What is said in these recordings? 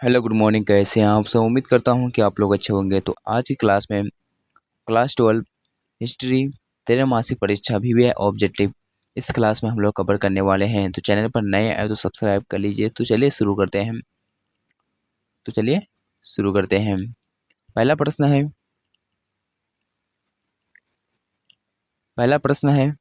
Hello good morning. कैसे हैं आप सब? उम्मीद करता हूं कि आप लोग अच्छे होंगे। तो आज की क्लास में क्लास 12 हिस्ट्री तेरह मासिक परीक्षा भी है ऑब्जेक्टिव, इस क्लास में हम लोग कवर करने वाले हैं। तो चैनल पर नए आए तो सब्सक्राइब कर लीजिए। तो चलिए शुरू करते हैं। पहला प्रश्न है पहला प्रश्न है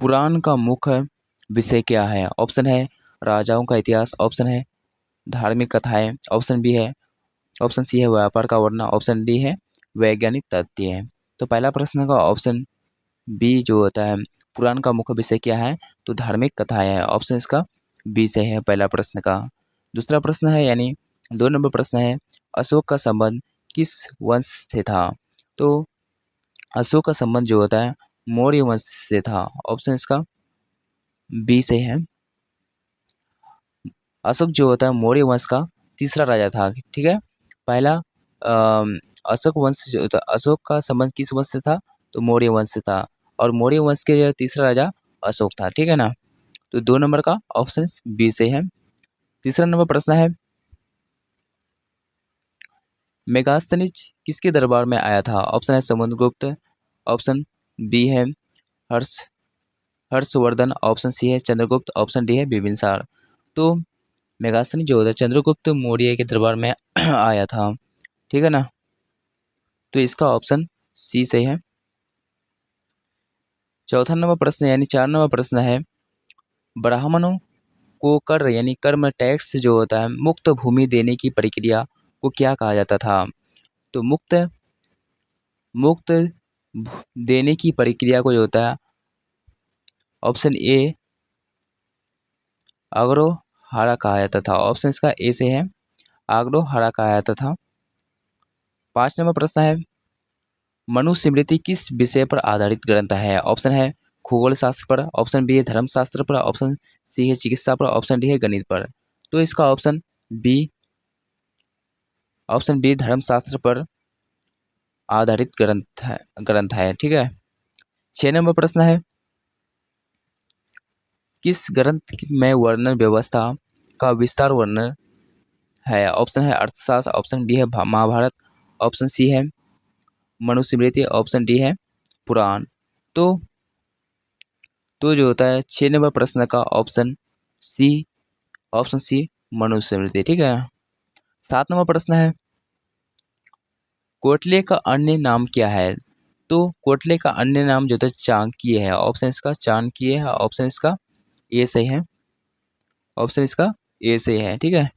पुराण का मुख्य विषय क्या है? ऑप्शन है राजाओं का इतिहास, ऑप्शन है धार्मिक कथाएं, ऑप्शन सी है व्यापार का वर्णन, ऑप्शन डी है वैज्ञानिक तथ्य। तो पहला प्रश्न का ऑप्शन बी जो होता है, पुराण का मुख्य विषय क्या है? तो धार्मिक कथाएं है। ऑप्शन इसका बी से है पहला प्रश्न का। दूसरा प्रश्न है यानी 2 नंबर प्रश्न है, अशोक का संबंध किस वंश से था? तो अशोक का संबंध जो होता है मौर्य वंश से था। ऑप्शन इसका बी से है। अशोक जो होता है मौर्य वंश का तीसरा राजा था। ठीक है। पहला अशोक वंश जो था, अशोक का संबंध किस वंश से था? तो मौर्य वंश से था। और मौर्य वंश के जो तीसरा राजा अशोक था। ठीक है ना। तो 2 नंबर का ऑप्शन बी से है। तीसरा नंबर प्रश्न है, मेगास्थनीज किसके दरबार में आया था? ऑप्शन है समुद्रगुप्त, ऑप्शन बी है हर्ष हर्षवर्धन, ऑप्शन सी है चंद्रगुप्त, ऑप्शन डी है बिंबिसार। तो मेगास्थनी जो होता है चंद्रगुप्त मौर्य के दरबार में आया था। ठीक है ना। तो इसका ऑप्शन सी से है। चौथा नंबर प्रश्न यानी 4 नंबर प्रश्न है, ब्राह्मणों को कर यानी कर्म टैक्स जो होता है मुक्त भूमि देने की प्रक्रिया को क्या कहा जाता था? तो मुक्त मुक्त देने की प्रक्रिया को जो होता है ऑप्शन ए अग्रहारा कहा जाता था। ऑप्शन इसका ए से है, अग्रहारा कहा जाता था। 5 नंबर प्रश्न है, मनुस्मृति किस विषय पर आधारित ग्रंथ है? ऑप्शन है खगोल शास्त्र पर, ऑप्शन बी है धर्मशास्त्र पर, ऑप्शन सी है चिकित्सा पर, ऑप्शन डी है गणित पर। तो इसका बी ऑप्शन बी धर्मशास्त्र पर आधारित ग्रंथ है। ठीक है। 6 नंबर प्रश्न है, किस ग्रंथ में वर्णन व्यवस्था का विस्तार वर्णन है? ऑप्शन है अर्थशास्त्र, ऑप्शन बी है महाभारत, ऑप्शन सी है मनुस्मृति, ऑप्शन डी है पुराण। तो जो होता है 6 नंबर प्रश्न का सी ऑप्शन सी मनुस्मृति। ठीक है। 7 नंबर प्रश्न है, कोटले का अन्य नाम क्या है? तो कोटले का अन्य नाम जो था चाणक्य है। ऑप्शन इसका चाणक्य है, ऑप्शन इसका ए से है, ऑप्शन इसका ए से है। ठीक है।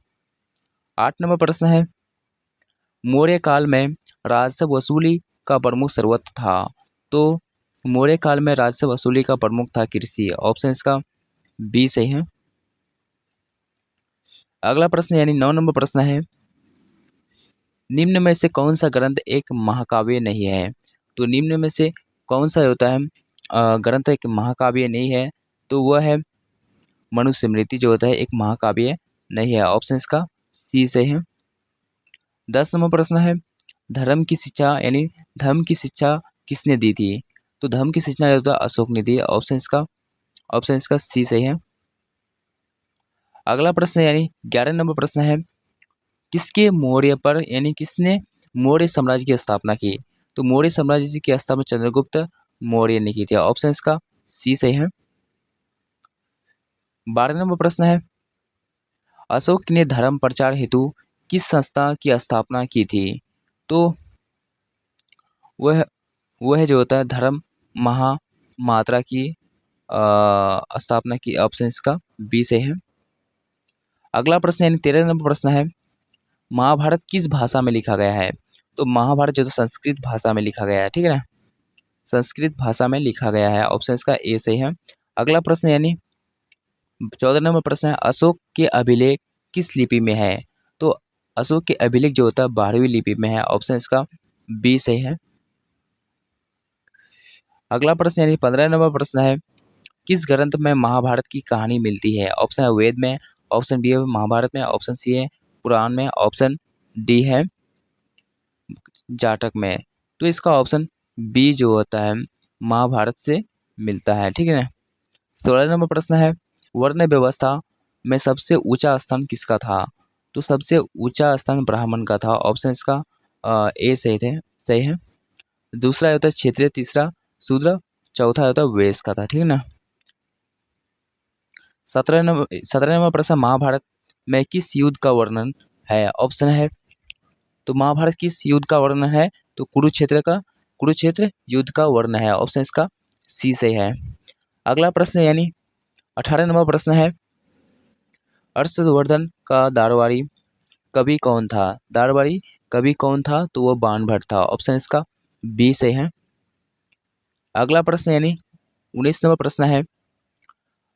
8 नंबर प्रश्न है, मौर्य काल में राजस्व वसूली का प्रमुख सर्वत्र था। तो मौर्य काल में राजस्व वसूली का प्रमुख था कृषि। ऑप्शन इसका बी से है। अगला प्रश्न यानी 9 नंबर प्रश्न है, निम्न में से कौन सा ग्रंथ एक महाकाव्य नहीं है? तो निम्न में से कौन सा होता है ग्रंथ एक महाकाव्य नहीं है? तो वह है मनुस्मृति जो होता है एक महाकाव्य नहीं है। ऑप्शन इसका सी से है। 10 नंबर प्रश्न है, धर्म की शिक्षा यानी धर्म की शिक्षा किसने दी थी? तो धर्म की शिक्षा जो होता है अशोक ने दी। ऑप्शन इसका सी से है। अगला प्रश्न यानी 11 नंबर प्रश्न है, किसके मौर्य पर यानी किसने मौर्य साम्राज्य की स्थापना की? तो मौर्य साम्राज्य की स्थापना चंद्रगुप्त मौर्य ने की थी। ऑप्शन इसका सी से है। 12 नंबर प्रश्न है, अशोक ने धर्म प्रचार हेतु किस संस्था की स्थापना की थी? तो वह वह जो होता है धर्म महामात्रा की स्थापना की। ऑप्शन इसका बी से है। अगला प्रश्न यानी 13 नंबर प्रश्न है, महाभारत किस भाषा में लिखा गया है? तो महाभारत जो तो संस्कृत भाषा में लिखा गया है। ठीक है ना। संस्कृत भाषा में लिखा गया है। ऑप्शन इसका ए से है। अगला प्रश्न यानी 14 नंबर प्रश्न है, अशोक के अभिलेख किस लिपि में है? तो अशोक के अभिलेख जो होता है 12वीं लिपि में है। ऑप्शन इसका बी से है। अगला प्रश्न यानी 15 नंबर प्रश्न है, किस ग्रंथ में महाभारत की कहानी मिलती है? ऑप्शन है वेद में, ऑप्शन बी है महाभारत में, ऑप्शन सी है पुराण में, ऑप्शन डी है जाटक में। तो इसका ऑप्शन बी जो होता है महाभारत से मिलता है। ठीक है ना। 16 नंबर प्रश्न है, वर्ण व्यवस्था में सबसे ऊंचा स्थान किसका था? तो सबसे ऊंचा स्थान ब्राह्मण का था। ऑप्शन इसका ए सही है। दूसरा होता है क्षेत्रीय, तीसरा शूद्र, चौथा होता है वैश्य का था। ठीक है ना। 17वां प्रश्न, महाभारत में किस युद्ध का वर्णन है? ऑप्शन है, तो महाभारत किस युद्ध का वर्णन है? तो कुरुक्षेत्र युद्ध का वर्णन है। ऑप्शन इसका सी सही है। अगला प्रश्न यानी 18 नंबर प्रश्न है, हर्षवर्धन का दारवारी कवि कौन था? दारवारी कवि कौन था? तो वो बाणभट्ट था। ऑप्शन इसका बी सही है। अगला प्रश्न यानी 19 नंबर प्रश्न है,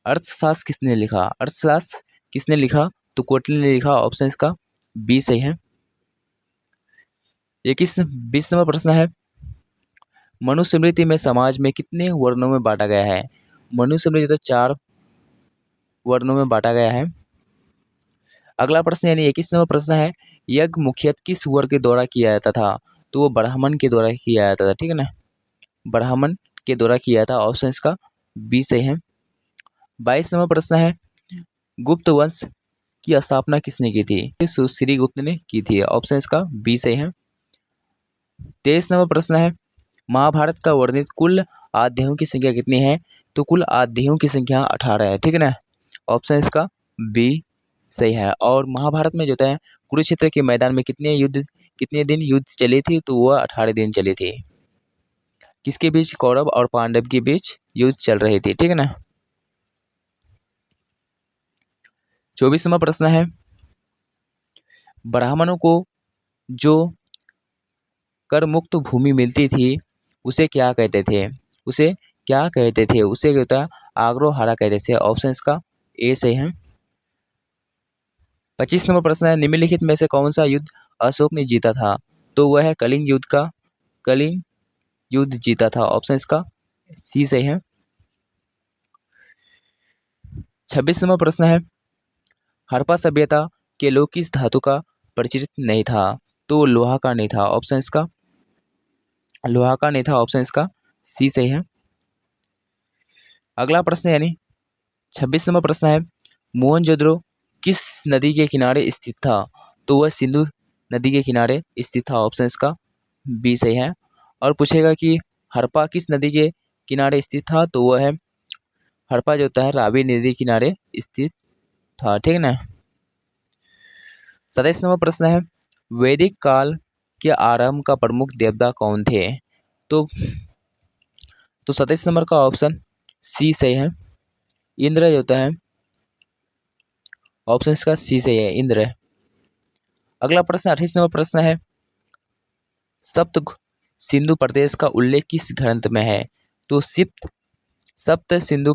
अर्थशास्त्र किसने लिखा? अर्थशास्त्र किसने लिखा? तो कोटली ने लिखा। ऑप्शन इसका बी सही है। 20 नंबर प्रश्न है, मनुस्मृति में समाज में कितने वर्णों में बांटा गया है? मनुस्मृति तो 4 वर्णों में बांटा गया है। अगला प्रश्न यानी 21 नंबर प्रश्न है, यज्ञ मुख्यतः किस वर्ग के द्वारा किया जाता था? तो वो ब्राह्मण के द्वारा किया जाता था। ठीक है ना, ब्राह्मण के द्वारा किया था। ऑप्शन इसका बी सही है। 22 नंबर प्रश्न है, गुप्त वंश की स्थापना किसने की थी? सुश्री गुप्त ने की थी। ऑप्शन इसका बी सही है। 23 नंबर प्रश्न है, महाभारत का वर्णित कुल अध्यायों की संख्या कितनी है? तो कुल अध्यायों की संख्या 18 है। ठीक है ना, ऑप्शन इसका बी सही है। और महाभारत में जो है कुरुक्षेत्र के मैदान में कितने दिन युद्ध चली थी? तो वह 18 दिन चली थी। किसके बीच? कौरव और पांडव के बीच युद्ध चल रही थी। ठीक है ना। 24वां प्रश्न है, ब्राह्मणों को जो कर मुक्त भूमि मिलती थी उसे क्या कहते थे? उसे क्या कहते थे? उसे क्या होता है? आग्रोहारा कहते थे। ऑप्शन इसका ए सही है। 25 नंबर प्रश्न है, निम्नलिखित में से कौन सा युद्ध अशोक ने जीता था? तो वह है कलिंग युद्ध जीता था। ऑप्शन इसका सी सही है। 26 नंबर प्रश्न है, हड़प्पा सभ्यता के लोग किस धातु का परिचित नहीं था? तो लोहा का नहीं था। ऑप्शन इसका लोहा का नहीं था। ऑप्शन इसका सी सही है। अगला प्रश्न यानी 26 नंबर प्रश्न है, मोहनजोदड़ो किस नदी के किनारे स्थित था? तो वह सिंधु नदी के किनारे स्थित था। ऑप्शन इसका बी सही है। और पूछेगा कि हड़प्पा किस नदी के किनारे स्थित था? तो वह है हड़प्पा जो होता है रावी नदी किनारे स्थित था। ठीक है ना। 27 नंबर प्रश्न है, वैदिक काल के आरंभ का प्रमुख देवता कौन थे? तो 27 नंबर का ऑप्शन सी सही है। इंद्र जो होता है। ऑप्शन इसका सी सही है, इंद्र। अगला प्रश्न 28 नंबर प्रश्न है, सप्त सिंधु प्रदेश का उल्लेख किस ग्रंथ में है? तो सप्त सिंधु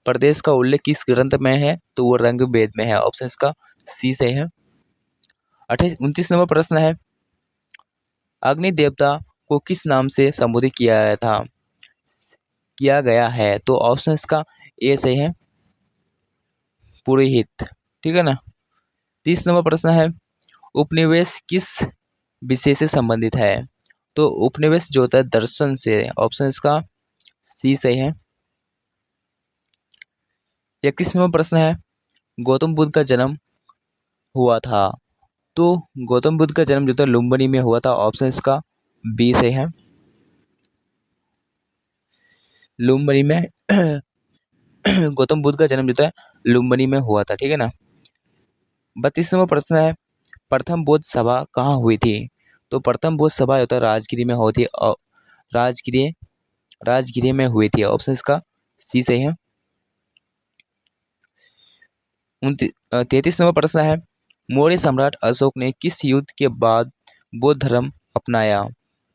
प्रदेश का उल्लेख किस ग्रंथ में है? तो वो ऋग्वेद में है। ऑप्शन इसका सी सही है। 29 नंबर प्रश्न है, अग्नि देवता को किस नाम से संबोधित किया गया है? तो ऑप्शन इसका ए सही है, पुरोहित। ठीक है ना। 30 नंबर प्रश्न है, उपनिवेश किस विषय से संबंधित है? तो उपनिवेश जो होता है दर्शन से। ऑप्शन इसका सी सही है। 31 नंबर प्रश्न है, गौतम बुद्ध का जन्म हुआ था? तो गौतम बुद्ध का जन्म जो था लुम्बिनी में हुआ था। ऑप्शन इसका बी सही है, लुम्बिनी में गौतम बुद्ध का जन्म जो था लुम्बिनी में हुआ था। ठीक है ना। 32वां प्रश्न है, प्रथम बौद्ध सभा कहाँ हुई थी? तो प्रथम बौद्ध सभा होता है राजगिरी में होती है और राजगिरी में हुई थी। ऑप्शन इसका सी सही है। 33वां प्रश्न है, मौर्य सम्राट अशोक ने किस युद्ध के बाद बौद्ध धर्म अपनाया?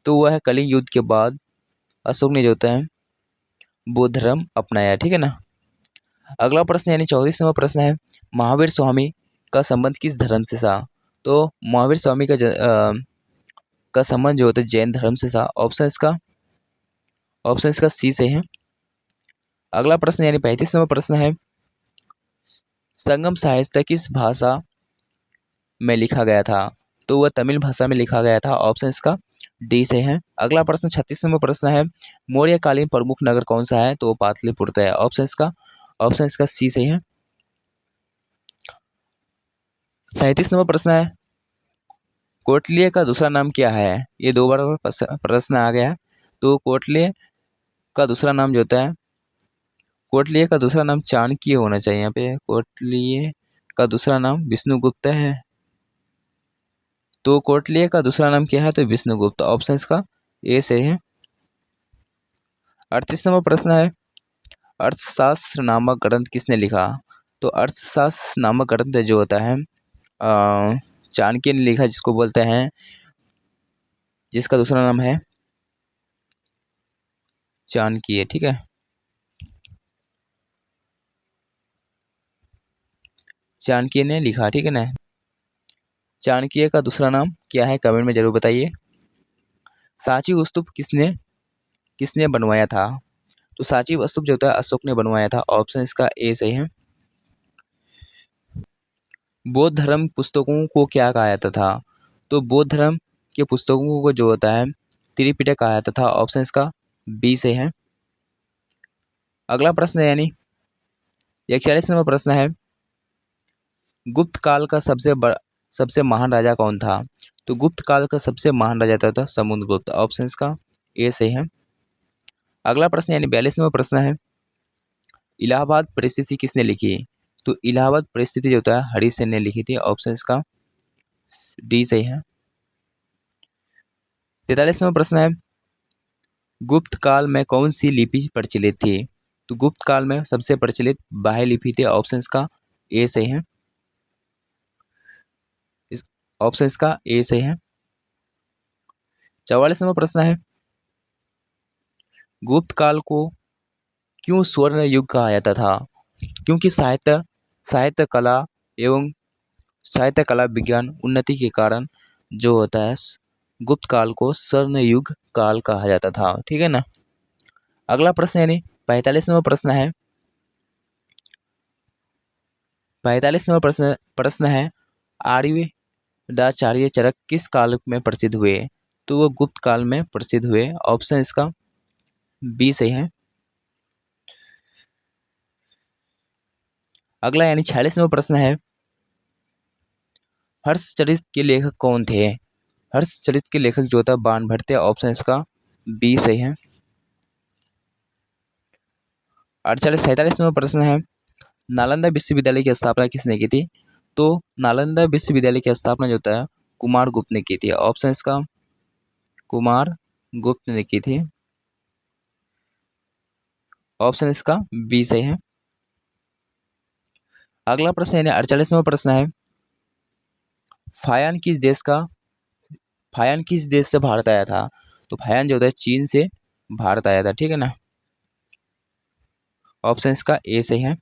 तो वह है कलिंग युद्ध के बाद अशोक ने जो होता है बौद्ध धर्म अपनाया। ठीक है ना। अगला प्रश्न यानी 34वां प्रश्न है, महावीर स्वामी का संबंध किस धर्म से था? तो महावीर स्वामी का संबंध जो होता है जैन धर्म से था। ऑप्शन इसका सी से है। अगला प्रश्न यानी 35वां प्रश्न है, संगम साहित्य किस भाषा में लिखा गया था? तो वह तमिल भाषा में लिखा गया था। ऑप्शन इसका डी से है। अगला प्रश्न 36वां प्रश्न है, मौर्यकालीन प्रमुख नगर कौन सा है? तो वो पाटलिपुत्र है। ऑप्शन इसका सी से है। 37 नंबर प्रश्न है, कोटलीय का दूसरा नाम क्या है? ये 2 बार प्रश्न आ गया है। तो कोटलीय का दूसरा नाम जो होता है, कोटलीय का दूसरा नाम चाणक्य होना चाहिए। यहाँ पे कोटलीय का दूसरा नाम विष्णुगुप्त है। तो कोटलीय का दूसरा नाम क्या है? तो विष्णुगुप्त। ऑप्शन इसका ए सही है। 38 नंबर प्रश्न है, अर्थशास्त्र नामक ग्रंथ किसने लिखा? तो अर्थशास्त्र नामक ग्रंथ जो होता है चाणक्य ने लिखा, जिसको बोलते हैं, जिसका दूसरा नाम है चाणक्य। ठीक है, चाणक्य ने लिखा। ठीक है ना। चाणक्य का दूसरा नाम क्या है? कमेंट में जरूर बताइए। सांची स्तूप किसने किसने बनवाया था? तो सांची स्तूप जो होता है अशोक ने बनवाया था। ऑप्शन इसका ए सही है। बौद्ध धर्म पुस्तकों को क्या कहा जाता था? तो बौद्ध धर्म के पुस्तकों को जो होता है त्रिपिटक कहा जाता था। ऑप्शन इसका बी से है। अगला प्रश्न है, यानी 41 नंबर प्रश्न है, गुप्त काल का सबसे महान राजा कौन था? तो गुप्त काल का सबसे महान राजा था समुद्रगुप्त। ऑप्शन इसका ए सही है। अगला प्रश्न यानी 42 नंबर प्रश्न है, इलाहाबाद परिस्थिति किसने लिखी? तो इलाहाबाद परिस्थिति जो होता है हरिसेन ने लिखी थी। ऑप्शन इसका डी सही है। 43 नंबर प्रश्न है, गुप्त काल में कौन सी लिपि प्रचलित थी? तो गुप्त काल में सबसे प्रचलित बाह्य लिपि थी। ऑप्शन इसका ए सही है। ऑप्शन इसका ए सही है। 44 नंबर प्रश्न है, गुप्त काल को क्यों स्वर्ण युग कहा जाता था? क्योंकि साहित्य साहित्य कला एवं साहित्य कला विज्ञान उन्नति के कारण जो होता है गुप्त काल को स्वर्ण युग काल कहा जाता था। ठीक है ना। अगला प्रश्न यानी 45 नंबर प्रश्न है, 45 नंबर प्रश्न है, आर्यदाचार्य चरक किस काल में प्रसिद्ध हुए? तो वो गुप्त काल में प्रसिद्ध हुए। ऑप्शन इसका बी सही है। अगला यानी 46 नंबर प्रश्न है, हर्षचरित के लेखक कौन थे? हर्षचरित के लेखक जो था बाणभट्ट। ऑप्शन इसका बी सही है। 47 नंबर प्रश्न है, नालंदा विश्वविद्यालय की स्थापना किसने की थी? तो नालंदा विश्वविद्यालय की स्थापना जो होता है कुमार गुप्त ने की थी। ऑप्शन इसका कुमार गुप्त ने की थी। ऑप्शन इसका बी सही है। अगला प्रश्न यानी 48वां प्रश्न है, फायान किस देश का फायान किस देश से भारत आया था? तो फायान जो होता है चीन से भारत आया था। ठीक है ना। ऑप्शन इसका ए सही है।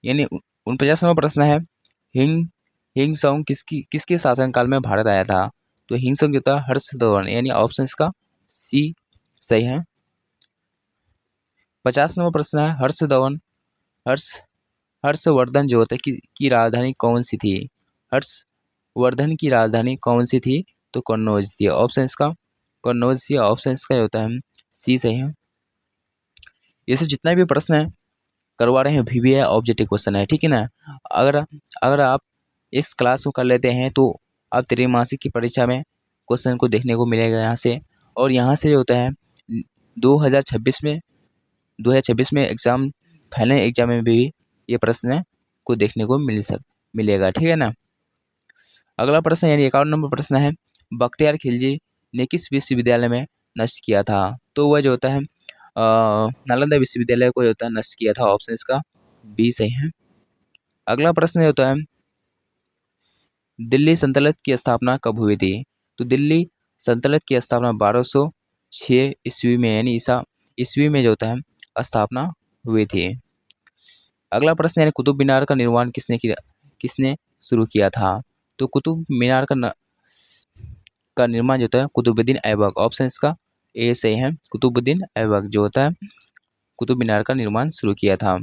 यानी 49वां प्रश्न है, हिंग हिंग सॉन्ग किसके शासनकाल में भारत आया था? तो हिंग सॉन्ग जो था हर्षवर्धन, यानी ऑप्शन इसका सी सही है। 50वां प्रश्न है, हर्ष हर्षवर्धन जो होता है की राजधानी कौन सी थी? हर्षवर्धन की राजधानी कौन सी थी? तो कन्नौज थी। ऑप्शन इसका कन्नौज थी। ऑप्शन इसका होता है सी सही है। ये सब जितना भी प्रश्न है करवा रहे हैं VBI ऑब्जेक्टिव क्वेश्चन है। ठीक है ना। अगर अगर आप इस क्लास को कर लेते हैं तो आप त्रैमासिक की परीक्षा में क्वेश्चन को देखने को मिलेगा यहाँ से। और यहाँ से जो होता है 2026 में 2026 में एग्ज़ाम फाइनल एग्जाम में भी ये प्रश्न को देखने को मिलेगा। ठीक है ना। अगला प्रश्न यानी 51 नंबर प्रश्न है, बख्तियार खिलजी ने किस विश्वविद्यालय में नष्ट किया था? तो वह जो होता है नालंदा विश्वविद्यालय को जो होता है नष्ट किया था। ऑप्शन इसका बी सही है। अगला प्रश्न ये होता है, दिल्ली सल्तनत की स्थापना कब हुई थी? तो दिल्ली सल्तनत की स्थापना 1206 ईस्वी में, यानी ईसा ईस्वी में जो होता है स्थापना हुई थी। अगला प्रश्न यानी कुतुब मीनार का निर्माण किसने शुरू किया था? तो कुतुब मीनार का निर्माण जो होता है कुतुबुद्दीन ऐबक। ऑप्शन इसका ए सही है। कुतुबुद्दीन ऐबक जो होता है कुतुब मीनार का निर्माण शुरू किया था।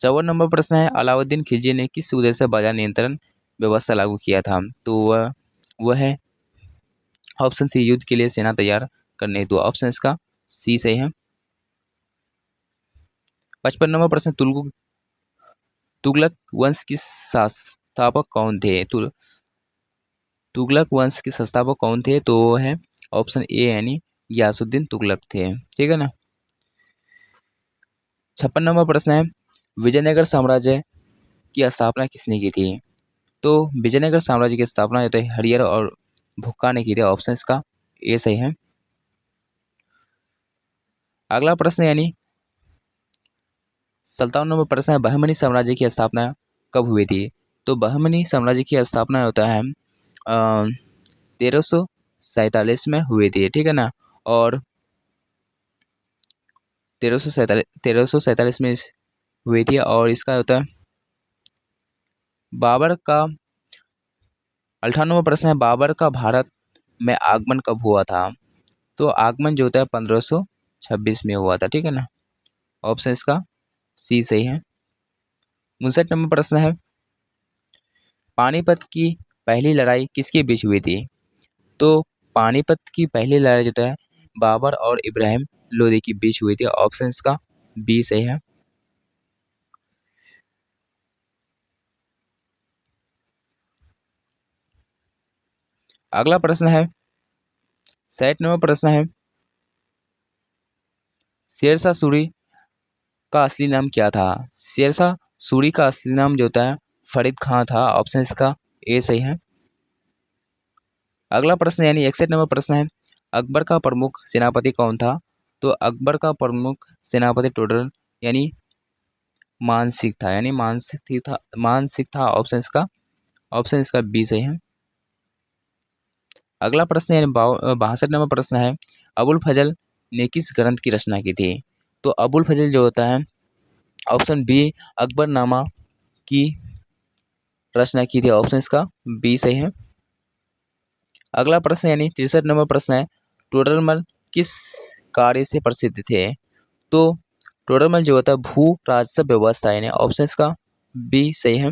54 नंबर प्रश्न है, अलाउद्दीन खिलजी ने किस उद्देश्य से बाजार नियंत्रण व्यवस्था लागू किया था? तो वह है ऑप्शन सी, युद्ध के लिए सेना तैयार करने हेतु। ऑप्शन इसका सी सही है। 55 नंबर प्रश्न, तुगलक वंश के संस्थापक कौन थे? तुगलक वंश के संस्थापक कौन थे? तो वो है ऑप्शन ए यानी गियासुद्दीन तुगलक थे। ठीक है ना। 56 नंबर प्रश्न है, विजयनगर साम्राज्य की स्थापना किसने की थी? तो विजयनगर साम्राज्य की स्थापना जो है हरिहर और भुक्का ने की थी। ऑप्शन इसका ए सही है। अगला प्रश्न यानी 57 नंबर प्रश्न है, बहमनी साम्राज्य की स्थापना कब हुई थी? तो बहमनी साम्राज्य की स्थापना होता है 1347 में हुई थी। ठीक है ना। और 1347 में हुई थी। और इसका होता है बाबर का 58वां प्रश्न है, बाबर का भारत में आगमन कब हुआ था? तो आगमन जो होता है 1526 में हुआ था। ठीक है ना। ऑप्शन इसका सी सही है। 59 नंबर प्रश्न है, पानीपत की पहली लड़ाई किसके बीच हुई थी? तो पानीपत की पहली लड़ाई जो है बाबर और इब्राहिम लोदी के बीच हुई थी। ऑप्शन इसका बी सही है। अगला प्रश्न है 60 नंबर प्रश्न है, शेरशाह सूरी का असली नाम क्या था? शेरशाह सूरी का असली नाम जो होता है फरीद खां था। ऑप्शन इसका ए सही है। अगला प्रश्न यानी 61 नंबर प्रश्न है, अकबर का प्रमुख सेनापति कौन था? तो अकबर का प्रमुख सेनापति टोडर यानी मानसिक था। मानसिक था। ऑप्शन इसका बी सही है। अगला प्रश्न यानी 62 नंबर प्रश्न है, अबुल फजल ने किस ग्रंथ की रचना की थी? तो अबुल फजल जो होता है ऑप्शन बी अकबरनामा की रचना की थी। ऑप्शन इसका बी सही है। अगला प्रश्न यानी 63 नंबर प्रश्न है, टोडरमल किस कार्य से प्रसिद्ध थे? तो टोडरमल जो होता है भू राजस्व व्यवस्था यानी ऑप्शन इसका बी सही है।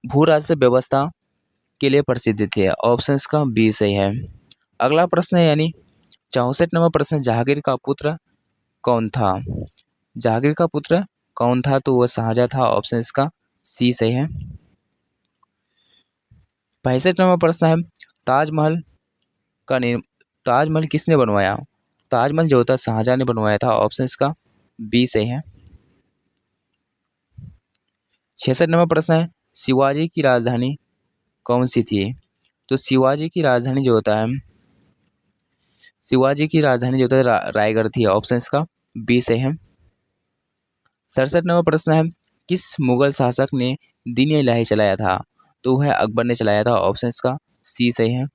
भू राजस्व व्यवस्था के लिए प्रसिद्ध थे। ऑप्शन इसका बी सही है। अगला प्रश्न है यानी 64 नंबर प्रश्न, जहांगीर का पुत्र कौन था? जहांगीर का पुत्र कौन था? तो वह शाहजहां था। ऑप्शन इसका सी सही है। 65 नंबर प्रश्न है, ताजमहल का निर्म ताजमहल किसने बनवाया? ताजमहल जो होता है शाहजहां ने बनवाया था। ऑप्शन इसका बी सही है। 66 नंबर प्रश्न है, शिवाजी की राजधानी कौन सी थी? तो शिवाजी की राजधानी जो होता है रायगढ़ थी। ऑप्शन इसका बी सही है। 67 नंबर प्रश्न है, किस मुगल शासक ने दीन इलाही चलाया था? तो वह अकबर ने चलाया था। ऑप्शन इसका सी सही है।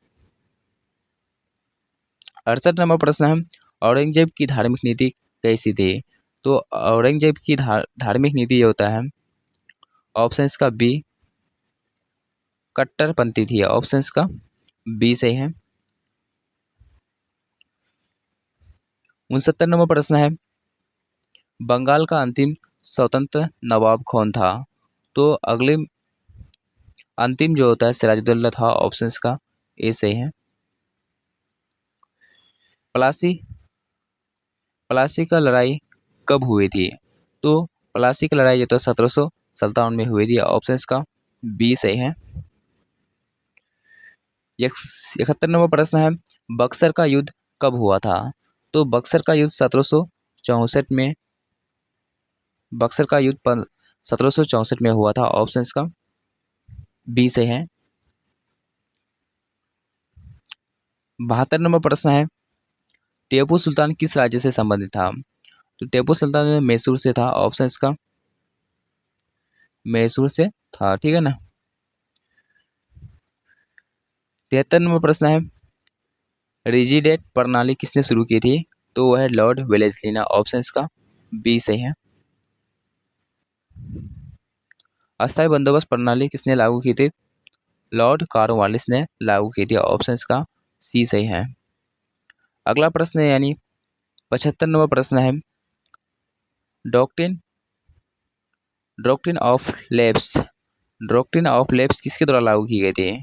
68 नंबर प्रश्न है, औरंगजेब की धार्मिक नीति कैसी थी? तो औरंगजेब की धार्मिक नीति ये होता है ऑप्शन इसका बी कट्टरपंथी थी। ऑप्शन इसका बी सही है। 69 नंबर प्रश्न है, बंगाल का अंतिम स्वतंत्र नवाब कौन था? तो अगले अंतिम जो होता है सिराजुद्दौला था। ऑप्शन इसका ए सही है। प्लासी प्लासी का लड़ाई कब हुई थी? तो प्लासी की लड़ाई जो था 1757 में हुई थी। ऑप्शन इसका बी सही है। 71 नंबर प्रश्न है, बक्सर का युद्ध कब हुआ था? तो बक्सर का युद्ध 1764 में बक्सर का युद्ध 1764 में हुआ था। ऑप्शन इसका बी से है। 72 नंबर प्रश्न है, टीपू सुल्तान किस राज्य से संबंधित था? तो टीपू सुल्तान मैसूर से था। ऑप्शन इसका मैसूर से था। ठीक है ना। 73 नंबर प्रश्न है, रिजिडेट प्रणाली किसने शुरू की थी? तो वह है लॉर्ड वेलेस्ली ने। ऑप्शन इसका बी सही है। अस्थायी बंदोबस्त प्रणाली किसने लागू की थी? लॉर्ड कॉर्नवालिस ने लागू की थी। ऑप्शन इसका सी सही है। अगला प्रश्न है यानी 75 नंबर प्रश्न है, doctrine doctrine of labs doctrine of labs किसके द्वारा लागू की गई थी?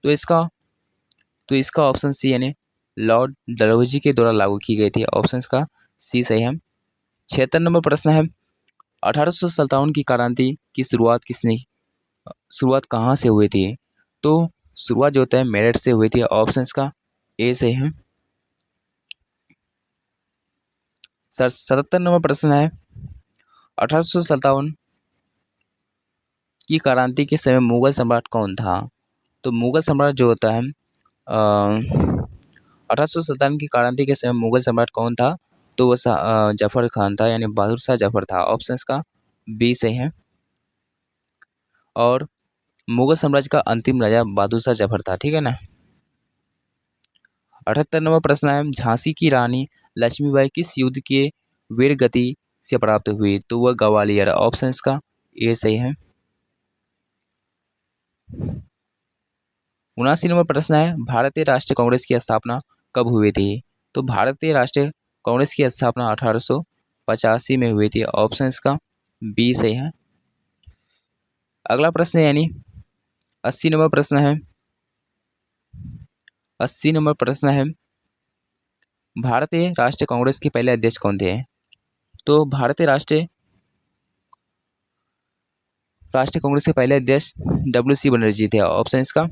तो इसका ऑप्शन सी यानी लॉर्ड डलहौजी के द्वारा लागू की गई थी। ऑप्शन इसका सी सही है। 76 नंबर प्रश्न है, 1857 की क्रांति की शुरुआत कहाँ से हुई थी? तो शुरुआत जो होता है मेरठ से हुई थी। ऑप्शंस का ए सही है। 77 नंबर प्रश्न है, 1857 की क्रांति के समय मुगल सम्राट कौन था? तो मुगल सम्राट जो होता है 1857 की क्रांति के समय मुगल सम्राट कौन था? तो वो जफर खान था, यानी बहादुर शाह जफर था। ऑप्शंस का बी सही है। और मुगल साम्राज्य का अंतिम राजा बहादुर शाह जफर था, ठीक है ना। 78 नंबर प्रश्न है, झांसी की रानी लक्ष्मीबाई किस युद्ध के वीर गति से प्राप्त हुई? तो वह ग्वालियर। ऑप्शंस का ए सही है। 79 नंबर प्रश्न है, भारतीय राष्ट्रीय कांग्रेस की स्थापना कब हुई थी? तो भारतीय राष्ट्रीय कांग्रेस की स्थापना 1885 में हुई थी। ऑप्शंस का बी सही है। अगला प्रश्न है, यानी 80 नंबर प्रश्न है, 80 नंबर प्रश्न है, भारतीय राष्ट्रीय कांग्रेस के पहले अध्यक्ष कौन थे? तो भारतीय राष्ट्रीय कांग्रेस के पहले अध्यक्ष WC बनर्जी थे। ऑप्शन इसका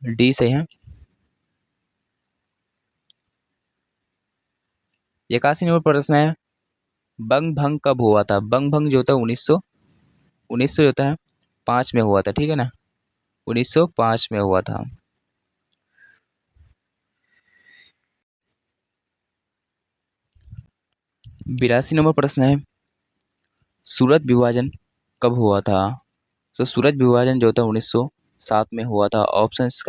डी सही है। 81 नंबर प्रश्न है, बंग भंग कब हुआ था? बंग भंग जो होता है 1900 जो होता है 5 में हुआ था, ठीक है ना। 1905 में हुआ था। बिरासी नंबर प्रश्न है, सूरत विभाजन कब हुआ था? तो सूरत विभाजन जो होता है 1907 में हुआ था। ऑप्शंस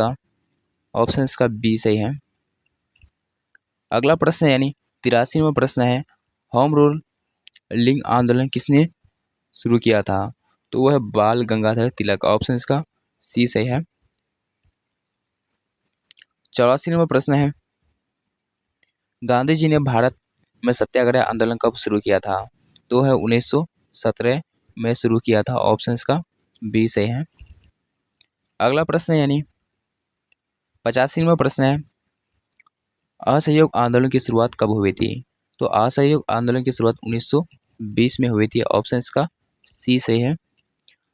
का बी सही है। अगला प्रश्न है, यानी 83 नंबर प्रश्न है, होम रूल लिंग आंदोलन किसने शुरू किया था? तो वह बाल गंगाधर तिलक। ऑप्शंस का सी सही है। 84 नंबर प्रश्न है, गांधी जी ने भारत में सत्याग्रह आंदोलन कब शुरू किया था? तो है 1917 में शुरू किया था। ऑप्शंस का बी सही है। अगला प्रश्न है, यानी 85 नंबर प्रश्न है, असहयोग आंदोलन की शुरुआत कब हुई थी? तो असहयोग आंदोलन की शुरुआत 1920 में हुई थी। ऑप्शंस का सी सही है।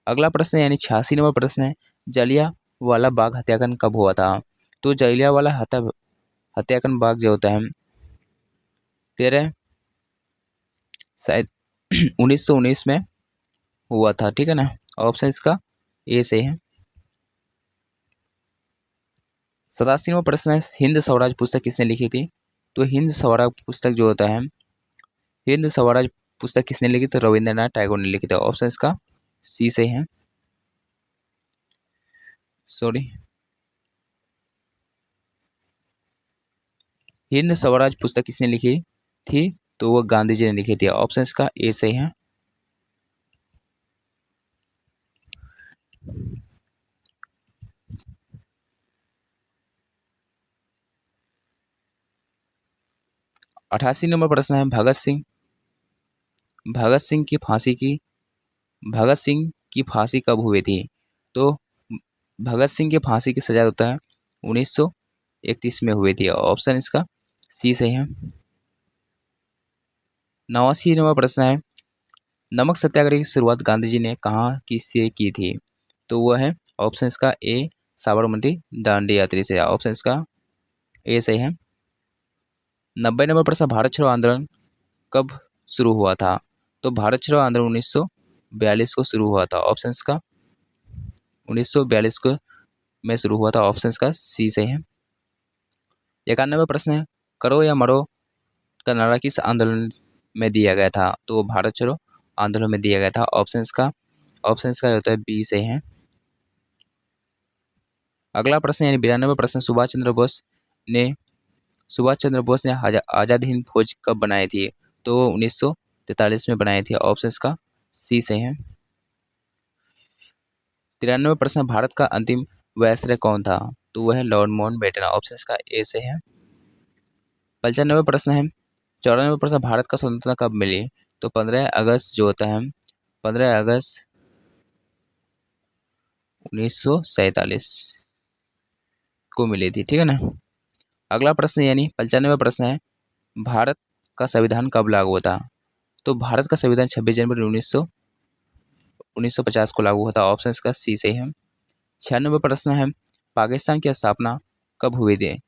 अगला प्रश्न है, यानी 86 नंबर प्रश्न है, जलियांवाला बाग हत्याकांड कब हुआ था? तो जलियांवाला हत्याकांड बाग जो होता है 13 शायद 1919 में हुआ था, ठीक है ना। ऑप्शन इसका ए सही है। 87 नंबर प्रश्न है, हिंद स्वराज पुस्तक किसने लिखी थी? तो हिंद स्वराज पुस्तक जो होता है, हिंद स्वराज पुस्तक किसने लिखी? तो रविंद्रनाथ टैगोर ने लिखी थी। ऑप्शन इसका सी सही है। सॉरी, हिंद स्वराज पुस्तक किसने लिखी थी? तो वो गांधी जी ने लिखी थी। ऑप्शन इसका ए सही है। अठासी नंबर प्रश्न है, भगत सिंह की फांसी की भगत सिंह की फांसी कब हुई थी? तो भगत सिंह की फांसी की सजा होता है 1931 में हुई थी। ऑप्शन इसका सी सही है। 89 नंबर प्रश्न है, नमक सत्याग्रह की शुरुआत गांधी जी ने कहाँ किससे की थी? तो वह है ऑप्शन इसका ए, साबरमती दांडी यात्री से। ऑप्शन इसका ए सही है। 90 नंबर प्रश्न, भारत छोड़ो आंदोलन कब शुरू हुआ था? तो भारत छोड़ो आंदोलन 1942 को शुरू हुआ था। ऑप्शन का 1942 को में शुरू हुआ था। ऑप्शन का सी सही है। 91 प्रश्न है, करो या मरो का नारा किस आंदोलन में दिया गया था? तो वो भारत छोड़ो आंदोलन में दिया गया था। ऑप्शन का होता है बी सही है। अगला प्रश्न, यानी 92 प्रश्न, सुभाष चंद्र बोस ने आजाद हिंद फौज कब बनाई थी? तो 1943 में बनाई थी। ऑप्शन का सी सही है। 93 प्रश्न, भारत का अंतिम वायसराय कौन था? तो वह है लॉर्ड माउंटबेटन। ऑप्शन का ए से है। 95 प्रश्न है, 94 प्रश्न, भारत का स्वतंत्रता कब मिली? तो 15 अगस्त जो होता है 15 अगस्त 1947 को मिली थी, ठीक है ना। अगला प्रश्न, यानी 95 प्रश्न है, भारत का संविधान कब लागू हुआ था? तो भारत का संविधान 26 जनवरी 1950 को लागू होता। ऑप्शन इसका सी सही है। 96 प्रश्न है, पाकिस्तान की स्थापना कब हुई थी?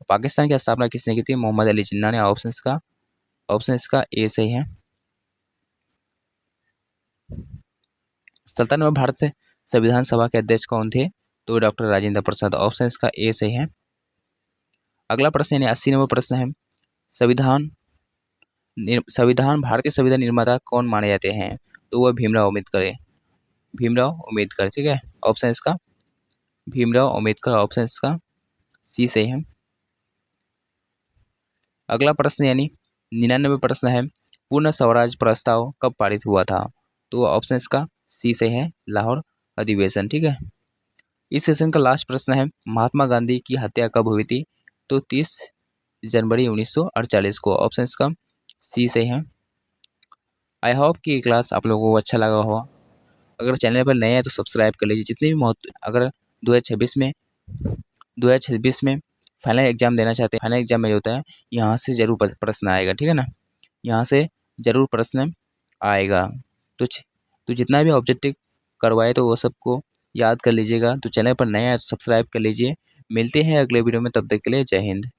पाकिस्तान की स्थापना किसने की थी? मोहम्मद अली जिन्ना ने। ऑप्शन इसका ए सही है। 97 भारत संविधान सभा के अध्यक्ष कौन थे? तो डॉक्टर राजेंद्र प्रसाद। ऑप्शन इसका ए सही है। अगला प्रश्न यानी 80 नंबर प्रश्न है, भारतीय संविधान निर्माता कौन माने जाते हैं? तो वह भीमराव अम्बेडकर। ठीक है, ऑप्शन इसका भीमराव अम्बेडकर। ऑप्शन इसका सी सही है। अगला प्रश्न यानी 99 प्रश्न है, पूर्ण स्वराज प्रस्ताव कब पारित हुआ था? तो ऑप्शन इसका सी से है, लाहौर अधिवेशन। ठीक है, इस सेशन का लास्ट प्रश्न है, महात्मा गांधी की हत्या कब हुई थी? तो 30 जनवरी 1948 को। ऑप्शन इसका सी से है। आई होप कि ये क्लास आप लोगों को अच्छा लगा होगा। अगर चैनल पर नए हैं तो सब्सक्राइब कर लीजिए। जितने भी अगर 2026 में फाइनल एग्जाम देना चाहते हैं, फाइनल एग्जाम में जो होता है यहाँ से जरूर प्रश्न आएगा। ठीक है ना, यहाँ से जरूर प्रश्न आएगा। तो जितना भी ऑब्जेक्टिव करवाए तो वो सबको याद कर लीजिएगा। तो चैनल पर नए हैं तो सब्सक्राइब कर लीजिए। मिलते हैं अगले वीडियो में, तब तक के लिए जय हिंद।